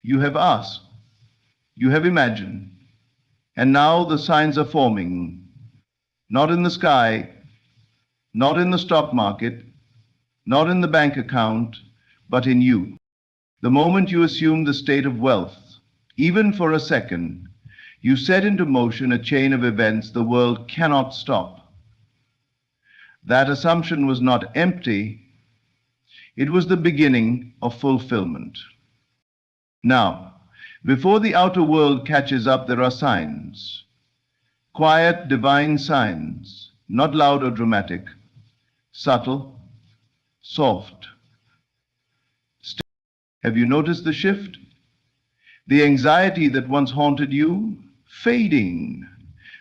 You have asked, you have imagined, and now the signs are forming, not in the sky, not in the stock market, not in the bank account, but in you. The moment you assume the state of wealth, even for a second, you set into motion a chain of events the world cannot stop. That assumption was not empty, it was the beginning of fulfillment. Now, before the outer world catches up, there are signs. Quiet, divine signs, not loud or dramatic, subtle, soft. Have you noticed the shift? The anxiety that once haunted you, fading.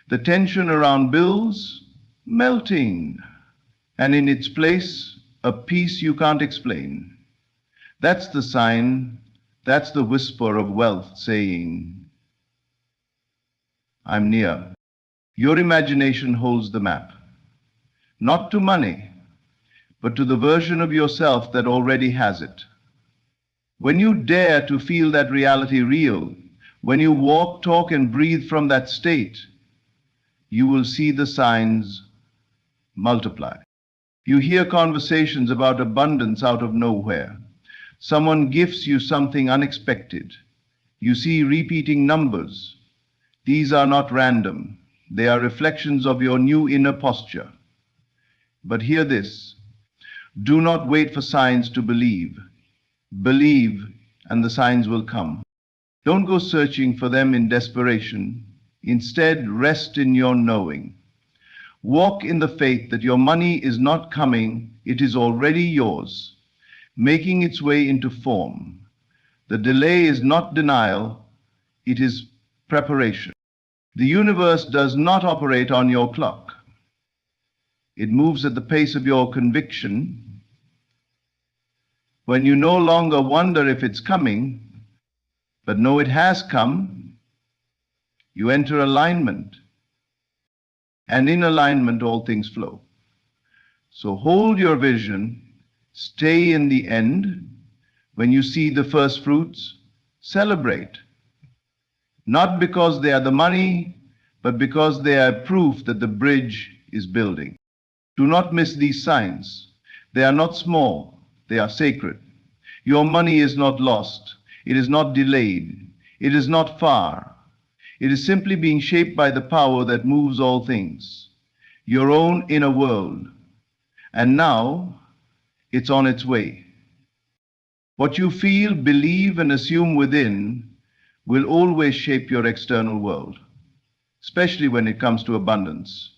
The tension around bills, melting. And in its place, a peace you can't explain. That's the sign, that's the whisper of wealth saying, I'm near. Your imagination holds the map. Not to money, but to the version of yourself that already has it. When you dare to feel that reality real, when you walk, talk, and breathe from that state, you will see the signs multiply. You hear conversations about abundance out of nowhere. Someone gifts you something unexpected. You see repeating numbers. These are not random. They are reflections of your new inner posture. But hear this. Do not wait for signs to believe. Believe, and the signs will come. Don't go searching for them in desperation. Instead, rest in your knowing. Walk in the faith that your money is not coming, it is already yours, making its way into form. The delay is not denial, it is preparation. The universe does not operate on your clock. It moves at the pace of your conviction. When you no longer wonder if it's coming, but know it has come, you enter alignment. And in alignment, all things flow. So hold your vision, stay in the end. When you see the first fruits, celebrate. Not because they are the money, but because they are proof that the bridge is building. Do not miss these signs. They are not small, they are sacred. Your money is not lost, it is not delayed, it is not far. It is simply being shaped by the power that moves all things, your own inner world. And now, it's on its way. What you feel, believe, and assume within will always shape your external world, especially when it comes to abundance.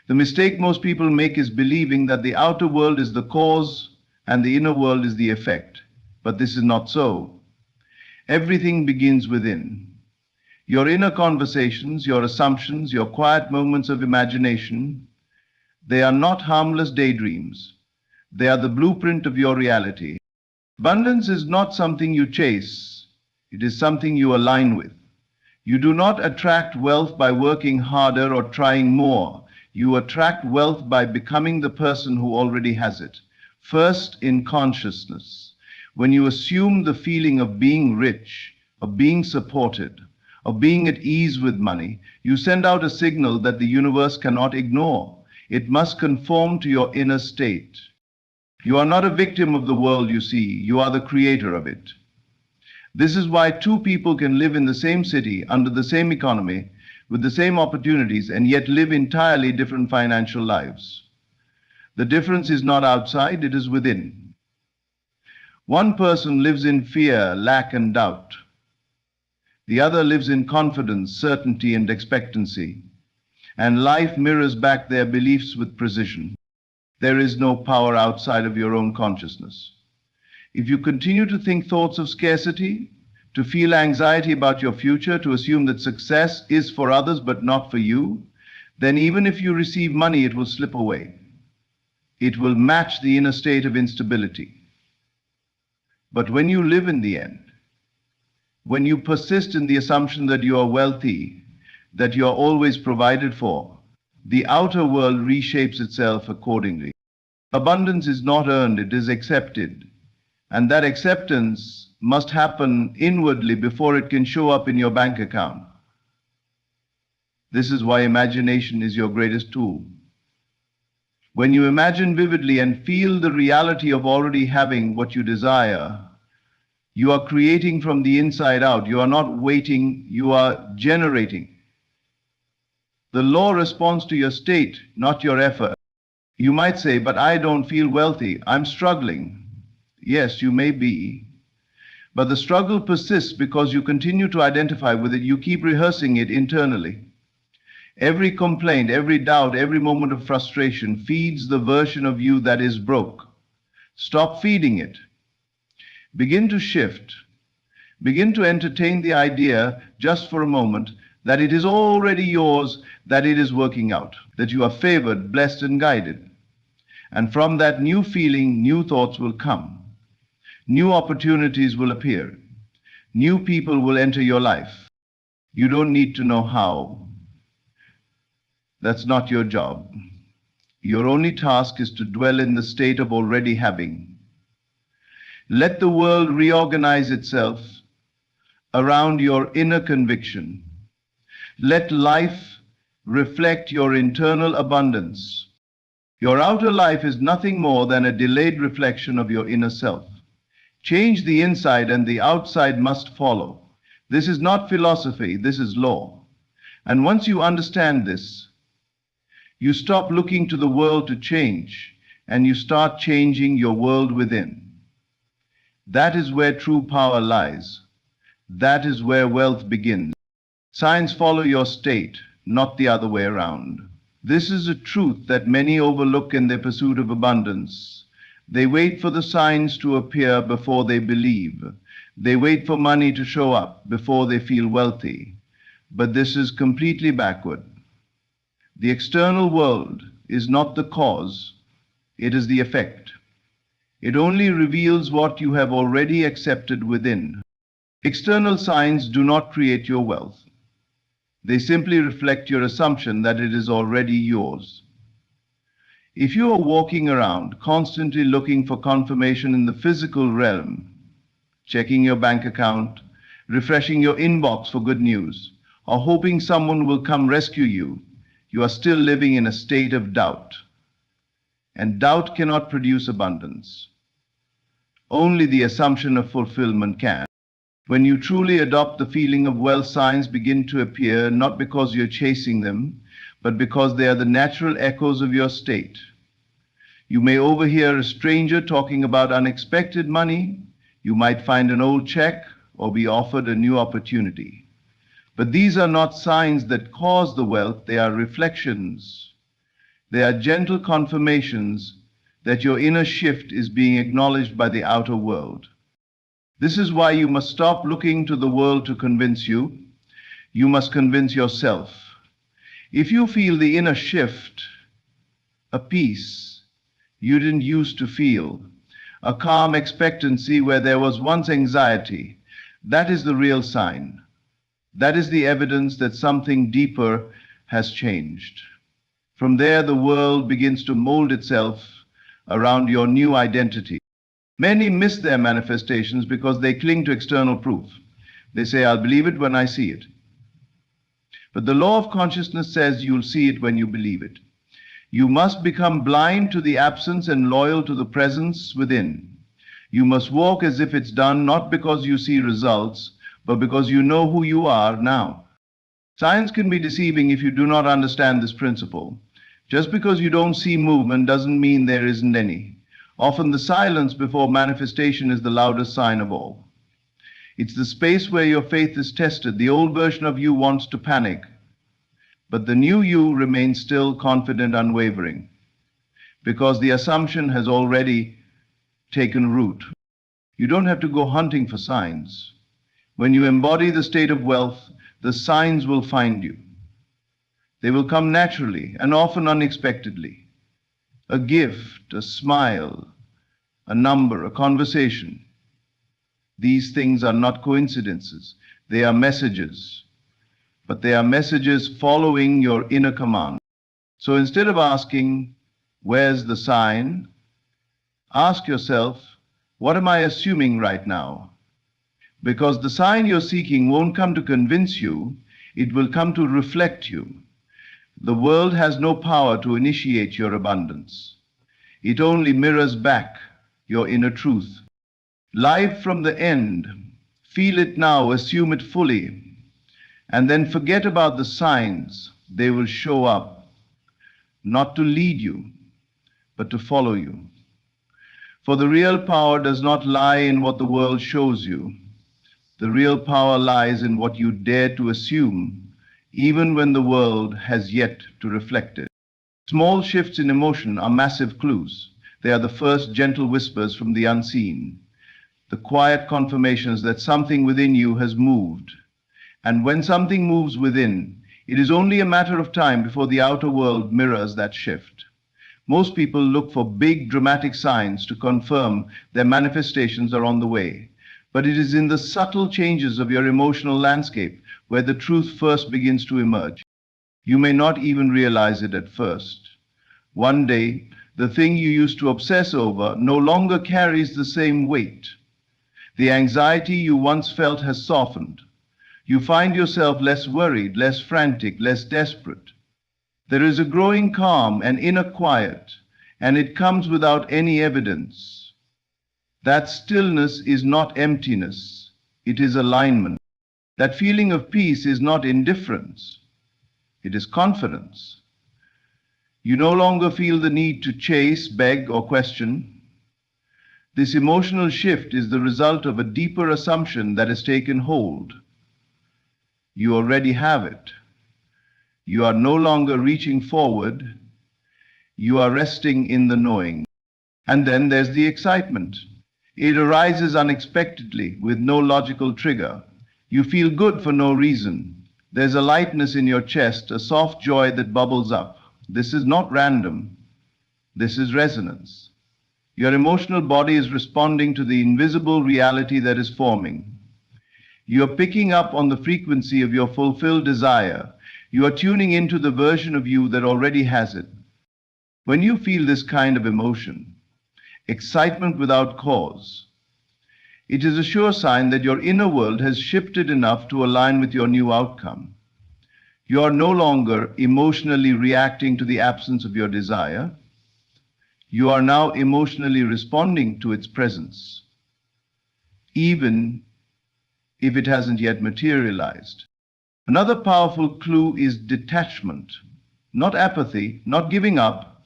The mistake most people make is believing that the outer world is the cause and the inner world is the effect. But this is not so. Everything begins within. Your inner conversations, your assumptions, your quiet moments of imagination, they are not harmless daydreams. They are the blueprint of your reality. Abundance is not something you chase. It is something you align with. You do not attract wealth by working harder or trying more. You attract wealth by becoming the person who already has it. First, in consciousness. When you assume the feeling of being rich, of being supported, of being at ease with money, you send out a signal that the universe cannot ignore. It must conform to your inner state. You are not a victim of the world you see, you are the creator of it. This is why two people can live in the same city, under the same economy, with the same opportunities, and yet live entirely different financial lives. The difference is not outside, it is within. One person lives in fear, lack, and doubt. The other lives in confidence, certainty, and expectancy. And life mirrors back their beliefs with precision. There is no power outside of your own consciousness. If you continue to think thoughts of scarcity, to feel anxiety about your future, to assume that success is for others but not for you, then even if you receive money, it will slip away. It will match the inner state of instability. But when you live in the end, when you persist in the assumption that you are wealthy, that you are always provided for, the outer world reshapes itself accordingly. Abundance is not earned, it is accepted. And that acceptance must happen inwardly before it can show up in your bank account. This is why imagination is your greatest tool. When you imagine vividly and feel the reality of already having what you desire, you are creating from the inside out. You are not waiting, you are generating. The law responds to your state, not your effort. You might say, but I don't feel wealthy, I'm struggling. Yes, you may be. But the struggle persists because you continue to identify with it. You keep rehearsing it internally. Every complaint, every doubt, every moment of frustration feeds the version of you that is broke. Stop feeding it. Begin to shift. Begin to entertain the idea, just for a moment, that it is already yours, that it is working out, that you are favored, blessed, and guided. And from that new feeling, new thoughts will come. New opportunities will appear. New people will enter your life. You don't need to know how. That's not your job. Your only task is to dwell in the state of already having. Let the world reorganize itself around your inner conviction. Let life reflect your internal abundance. Your outer life is nothing more than a delayed reflection of your inner self. Change the inside and the outside must follow. This is not philosophy, this is law. And once you understand this, you stop looking to the world to change and you start changing your world within. That is where true power lies. That is where wealth begins. Signs follow your state, not the other way around. This is a truth that many overlook in their pursuit of abundance. They wait for the signs to appear before they believe. They wait for money to show up before they feel wealthy. But this is completely backward. The external world is not the cause, it is the effect. It only reveals what you have already accepted within. External signs do not create your wealth. They simply reflect your assumption that it is already yours. If you are walking around constantly looking for confirmation in the physical realm, checking your bank account, refreshing your inbox for good news, or hoping someone will come rescue you, you are still living in a state of doubt. And doubt cannot produce abundance. Only the assumption of fulfillment can. When you truly adopt the feeling of wealth, signs begin to appear, not because you're chasing them, but because they are the natural echoes of your state. You may overhear a stranger talking about unexpected money. You might find an old check or be offered a new opportunity. But these are not signs that cause the wealth, they are reflections. They are gentle confirmations that your inner shift is being acknowledged by the outer world. This is why you must stop looking to the world to convince you. You must convince yourself. If you feel the inner shift, a peace you didn't used to feel, a calm expectancy where there was once anxiety, that is the real sign. That is the evidence that something deeper has changed. From there, the world begins to mold itself around your new identity. Many miss their manifestations because they cling to external proof. They say, I'll believe it when I see it. But the law of consciousness says you'll see it when you believe it. You must become blind to the absence and loyal to the presence within. You must walk as if it's done, not because you see results, but because you know who you are now. Science can be deceiving if you do not understand this principle. Just because you don't see movement doesn't mean there isn't any. Often the silence before manifestation is the loudest sign of all. It's the space where your faith is tested. The old version of you wants to panic, but the new you remains still confident, unwavering, because the assumption has already taken root. You don't have to go hunting for signs. When you embody the state of wealth, the signs will find you. They will come naturally and often unexpectedly. A gift, a smile, a number, a conversation. These things are not coincidences. They are messages. But they are messages following your inner command. So instead of asking, where's the sign? Ask yourself, what am I assuming right now? Because the sign you're seeking won't come to convince you, it will come to reflect you. The world has no power to initiate your abundance. It only mirrors back your inner truth. Live from the end, feel it now, assume it fully, and then forget about the signs. They will show up, not to lead you, but to follow you. For the real power does not lie in what the world shows you. The real power lies in what you dare to assume, even when the world has yet to reflect it. Small shifts in emotion are massive clues. They are the first gentle whispers from the unseen, the quiet confirmations that something within you has moved. And when something moves within, it is only a matter of time before the outer world mirrors that shift. Most people look for big dramatic signs to confirm their manifestations are on the way. But it is in the subtle changes of your emotional landscape where the truth first begins to emerge. You may not even realize it at first. One day, the thing you used to obsess over no longer carries the same weight. The anxiety you once felt has softened. You find yourself less worried, less frantic, less desperate. There is a growing calm and inner quiet, and it comes without any evidence. That stillness is not emptiness, it is alignment. That feeling of peace is not indifference, it is confidence. You no longer feel the need to chase, beg, or question. This emotional shift is the result of a deeper assumption that has taken hold. You already have it. You are no longer reaching forward, you are resting in the knowing. And then there's the excitement. It arises unexpectedly with no logical trigger. You feel good for no reason. There's a lightness in your chest, a soft joy that bubbles up. This is not random. This is resonance. Your emotional body is responding to the invisible reality that is forming. You are picking up on the frequency of your fulfilled desire. You are tuning into the version of you that already has it. When you feel this kind of emotion, excitement without cause, it is a sure sign that your inner world has shifted enough to align with your new outcome. You are no longer emotionally reacting to the absence of your desire. You are now emotionally responding to its presence, even if it hasn't yet materialized. Another powerful clue is detachment. Not apathy, not giving up,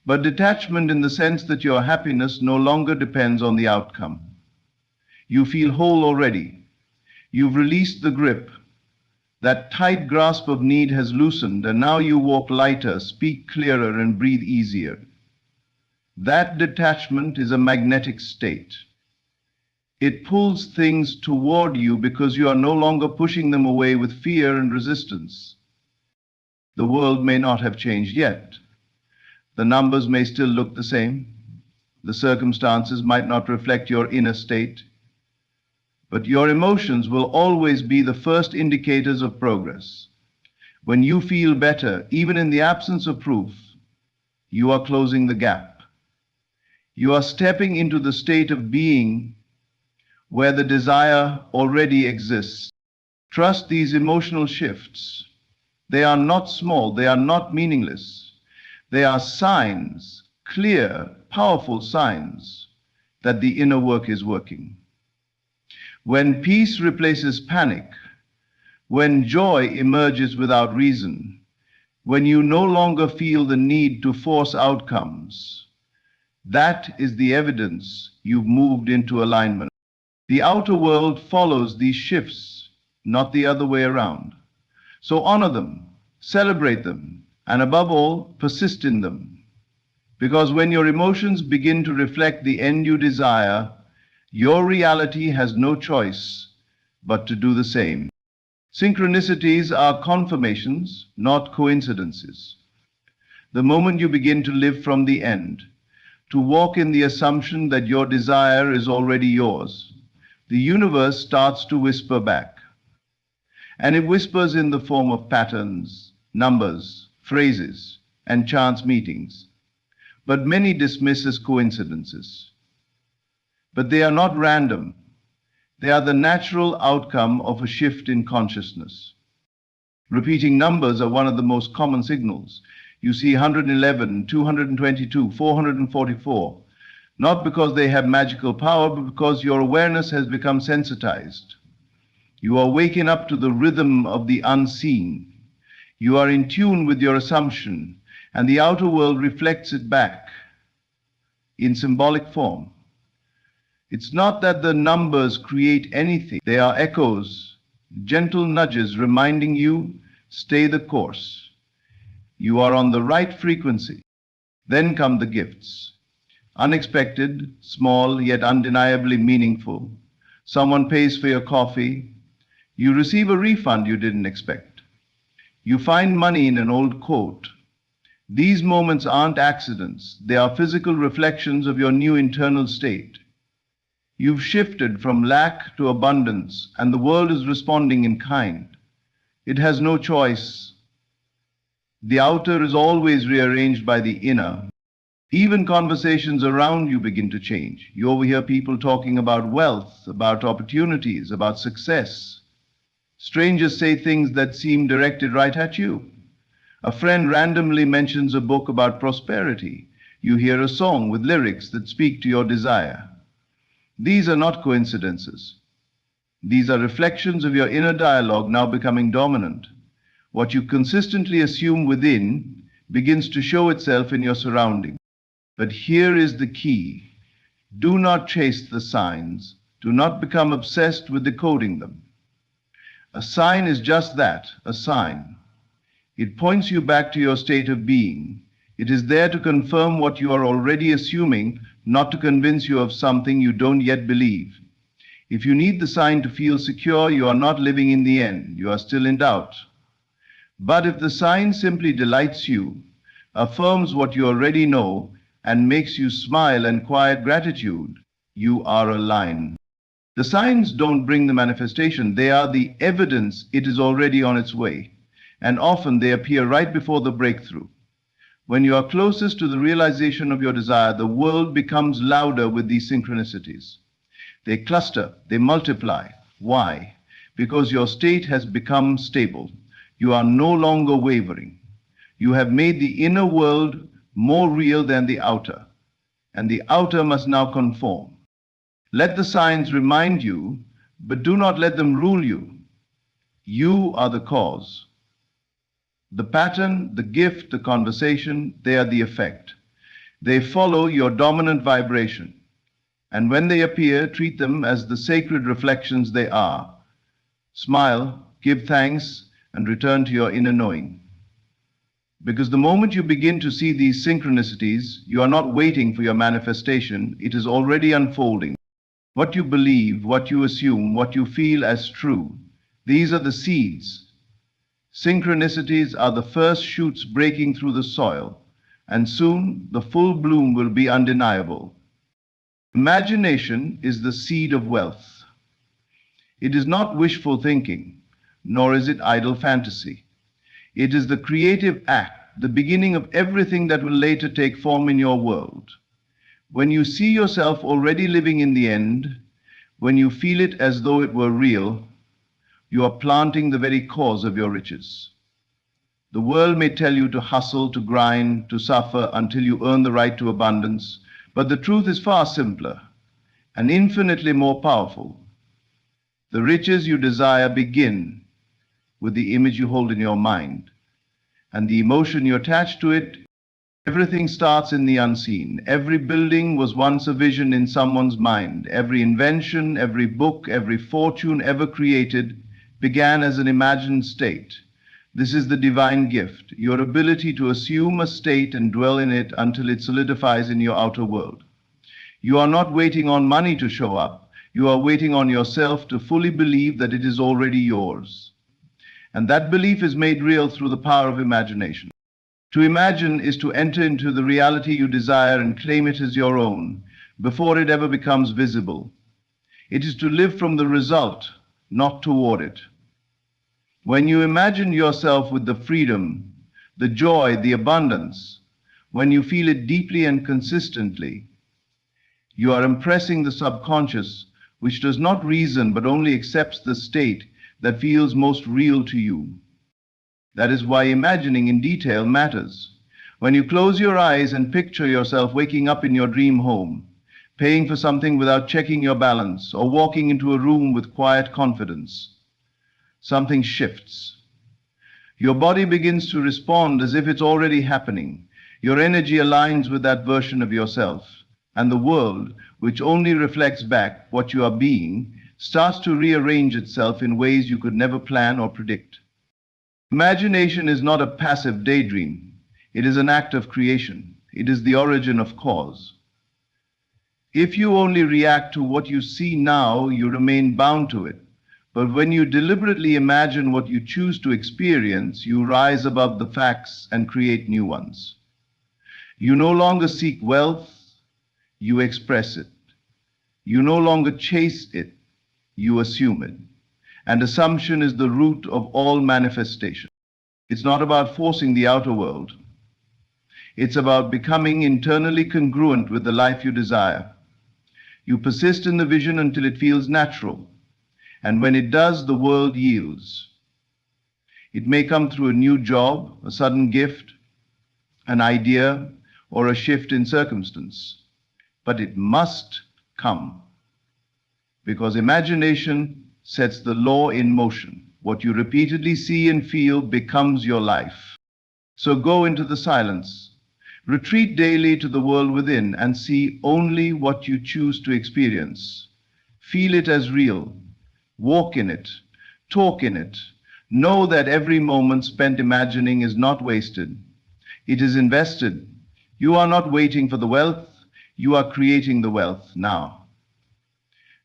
but detachment in the sense that your happiness no longer depends on the outcome. You feel whole already. You've released the grip. That tight grasp of need has loosened, and now you walk lighter, speak clearer, and breathe easier. That detachment is a magnetic state. It pulls things toward you because you are no longer pushing them away with fear and resistance. The world may not have changed yet. The numbers may still look the same. The circumstances might not reflect your inner state. But your emotions will always be the first indicators of progress. When you feel better, even in the absence of proof, you are closing the gap. You are stepping into the state of being where the desire already exists. Trust these emotional shifts. They are not small, they are not meaningless. They are signs, clear, powerful signs that the inner work is working. When peace replaces panic, when joy emerges without reason, when you no longer feel the need to force outcomes, that is the evidence you've moved into alignment. The outer world follows these shifts, not the other way around. So honor them, celebrate them, and above all, persist in them. Because when your emotions begin to reflect the end you desire, your reality has no choice but to do the same. Synchronicities are confirmations, not coincidences. The moment you begin to live from the end, to walk in the assumption that your desire is already yours, the universe starts to whisper back. And it whispers in the form of patterns, numbers, phrases, and chance meetings. But many dismiss as coincidences. But they are not random. They are the natural outcome of a shift in consciousness. Repeating numbers are one of the most common signals. You see 111, 222, 444, not because they have magical power, but because your awareness has become sensitized. You are waking up to the rhythm of the unseen. You are in tune with your assumption, and the outer world reflects it back in symbolic form. It's not that the numbers create anything. They are echoes, gentle nudges reminding you, stay the course. You are on the right frequency. Then come the gifts. Unexpected, small, yet undeniably meaningful. Someone pays for your coffee. You receive a refund you didn't expect. You find money in an old coat. These moments aren't accidents. They are physical reflections of your new internal state. You've shifted from lack to abundance, and the world is responding in kind. It has no choice. The outer is always rearranged by the inner. Even conversations around you begin to change. You overhear people talking about wealth, about opportunities, about success. Strangers say things that seem directed right at you. A friend randomly mentions a book about prosperity. You hear a song with lyrics that speak to your desire. These are not coincidences. These are reflections of your inner dialogue now becoming dominant. What you consistently assume within begins to show itself in your surroundings. But here is the key. Do not chase the signs. Do not become obsessed with decoding them. A sign is just that, a sign. It points you back to your state of being. It is there to confirm what you are already assuming, not to convince you of something you don't yet believe. If you need the sign to feel secure, you are not living in the end. You are still in doubt. But if the sign simply delights you, affirms what you already know, and makes you smile and quiet gratitude, you are aligned. The signs don't bring the manifestation. They are the evidence it is already on its way. And often they appear right before the breakthrough. When you are closest to the realization of your desire, the world becomes louder with these synchronicities. They cluster, they multiply. Why? Because your state has become stable. You are no longer wavering. You have made the inner world more real than the outer, and the outer must now conform. Let the signs remind you, but do not let them rule you. You are the cause. The pattern, the gift, the conversation, they are the effect. They follow your dominant vibration. And when they appear, treat them as the sacred reflections they are. Smile, give thanks, and return to your inner knowing. Because the moment you begin to see these synchronicities, you are not waiting for your manifestation, it is already unfolding. What you believe, what you assume, what you feel as true, these are the seeds. Synchronicities are the first shoots breaking through the soil, and soon the full bloom will be undeniable. Imagination is the seed of wealth. It is not wishful thinking, nor is it idle fantasy. It is the creative act, the beginning of everything that will later take form in your world. When you see yourself already living in the end, when you feel it as though it were real, you are planting the very cause of your riches. The world may tell you to hustle, to grind, to suffer until you earn the right to abundance, but the truth is far simpler and infinitely more powerful. The riches you desire begin with the image you hold in your mind and the emotion you attach to it. Everything starts in the unseen. Every building was once a vision in someone's mind. Every invention, every book, every fortune ever created began as an imagined state. This is the divine gift, your ability to assume a state and dwell in it until it solidifies in your outer world. You are not waiting on money to show up. You are waiting on yourself to fully believe that it is already yours. And that belief is made real through the power of imagination. To imagine is to enter into the reality you desire and claim it as your own before it ever becomes visible. It is to live from the result, not toward it. When you imagine yourself with the freedom, the joy, the abundance, when you feel it deeply and consistently, you are impressing the subconscious which does not reason but only accepts the state that feels most real to you. That is why imagining in detail matters. When you close your eyes and picture yourself waking up in your dream home, paying for something without checking your balance, or walking into a room with quiet confidence, something shifts. Your body begins to respond as if it's already happening. Your energy aligns with that version of yourself, and the world, which only reflects back what you are being, starts to rearrange itself in ways you could never plan or predict. Imagination is not a passive daydream. It is an act of creation. It is the origin of cause. If you only react to what you see now, you remain bound to it. But when you deliberately imagine what you choose to experience, you rise above the facts and create new ones. You no longer seek wealth, you express it. You no longer chase it, you assume it. And assumption is the root of all manifestation. It's not about forcing the outer world. It's about becoming internally congruent with the life you desire. You persist in the vision until it feels natural. And when it does, the world yields. It may come through a new job, a sudden gift, an idea, or a shift in circumstance. But it must come. Because imagination sets the law in motion. What you repeatedly see and feel becomes your life. So go into the silence. Retreat daily to the world within and see only what you choose to experience. Feel it as real. Walk in it. Talk in it. Know that every moment spent imagining is not wasted. It is invested. You are not waiting for the wealth. You are creating the wealth now.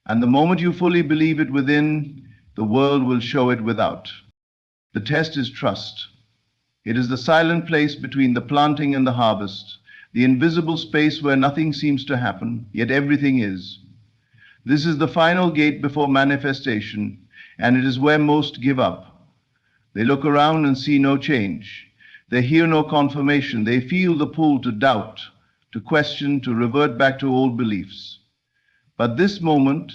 And the moment you fully believe it within, the world will show it without. The test is trust. It is the silent place between the planting and the harvest, the invisible space where nothing seems to happen, yet everything is. This is the final gate before manifestation, and it is where most give up. They look around and see no change. They hear no confirmation. They feel the pull to doubt, to question, to revert back to old beliefs. But this moment,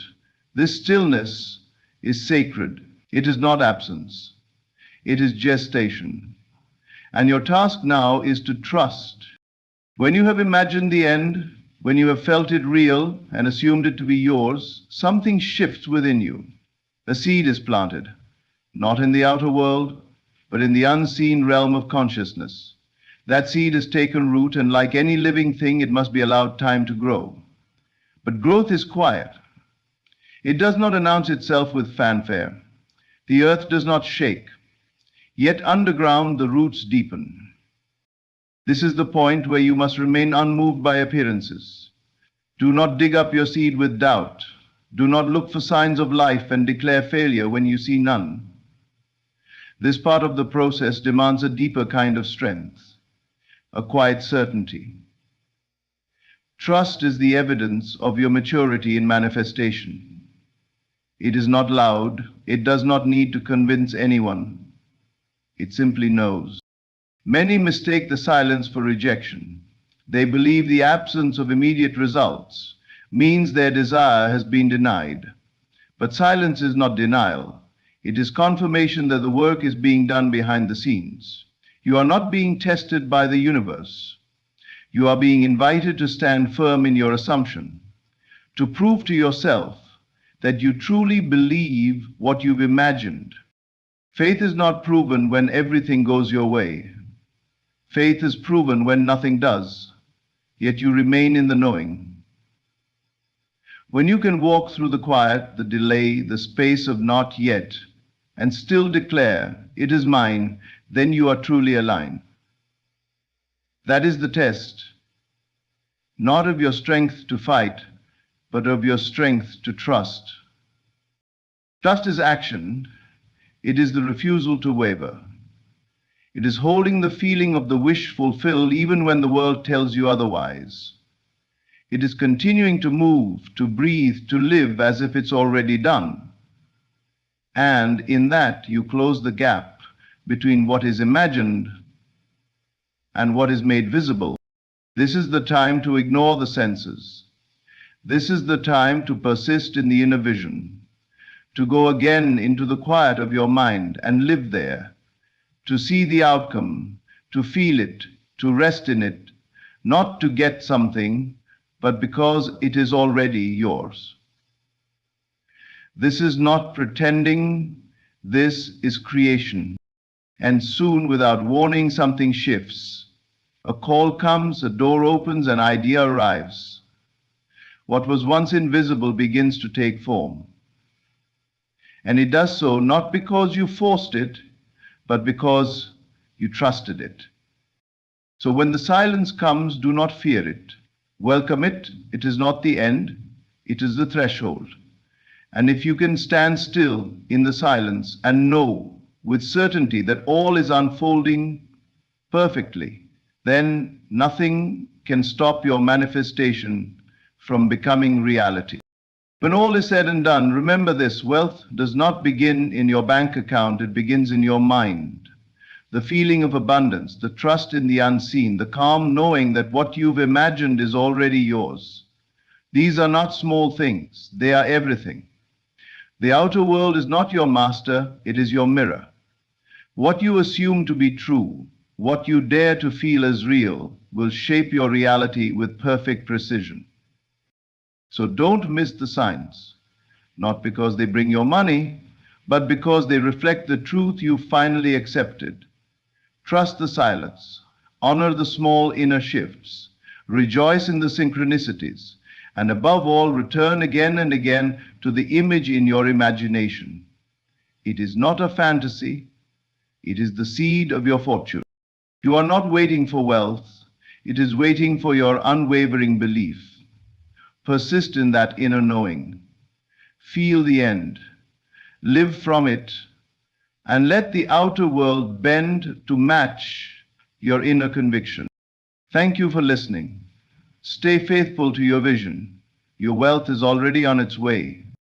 this stillness, is sacred. It is not absence. It is gestation. And your task now is to trust. When you have imagined the end, when you have felt it real and assumed it to be yours, something shifts within you. A seed is planted, not in the outer world, but in the unseen realm of consciousness. That seed has taken root, and like any living thing, it must be allowed time to grow. But growth is quiet. It does not announce itself with fanfare. The earth does not shake. Yet underground the roots deepen. This is the point where you must remain unmoved by appearances. Do not dig up your seed with doubt. Do not look for signs of life and declare failure when you see none. This part of the process demands a deeper kind of strength, a quiet certainty. Trust is the evidence of your maturity in manifestation. It is not loud. It does not need to convince anyone. It simply knows. Many mistake the silence for rejection. They believe the absence of immediate results means their desire has been denied. But silence is not denial. It is confirmation that the work is being done behind the scenes. You are not being tested by the universe. You are being invited to stand firm in your assumption, to prove to yourself that you truly believe what you've imagined. Faith is not proven when everything goes your way. Faith is proven when nothing does, yet you remain in the knowing. When you can walk through the quiet, the delay, the space of not yet, and still declare, "It is mine," then you are truly aligned. That is the test, not of your strength to fight, but of your strength to trust. Trust is action. It is the refusal to waver. It is holding the feeling of the wish fulfilled even when the world tells you otherwise. It is continuing to move, to breathe, to live as if it's already done. And in that, you close the gap between what is imagined and what is made visible. This is the time to ignore the senses. This is the time to persist in the inner vision, to go again into the quiet of your mind and live there, to see the outcome, to feel it, to rest in it, not to get something, but because it is already yours. This is not pretending, this is creation. And soon, without warning, something shifts. A call comes, a door opens, an idea arrives. What was once invisible begins to take form. And it does so not because you forced it, but because you trusted it. So when the silence comes, do not fear it. Welcome it. It is not the end, it is the threshold. And if you can stand still in the silence and know with certainty that all is unfolding perfectly, then nothing can stop your manifestation from becoming reality. When all is said and done, remember this: wealth does not begin in your bank account, it begins in your mind. The feeling of abundance, the trust in the unseen, the calm knowing that what you've imagined is already yours. These are not small things, they are everything. The outer world is not your master, it is your mirror. What you assume to be true, what you dare to feel as real, will shape your reality with perfect precision. So don't miss the signs, not because they bring your money, but because they reflect the truth you finally accepted. Trust the silence, honor the small inner shifts, rejoice in the synchronicities, and above all, return again and again to the image in your imagination. It is not a fantasy, it is the seed of your fortune. You are not waiting for wealth, it is waiting for your unwavering belief. Persist in that inner knowing. Feel the end. Live from it, and let the outer world bend to match your inner conviction. Thank you for listening. Stay faithful to your vision. Your wealth is already on its way.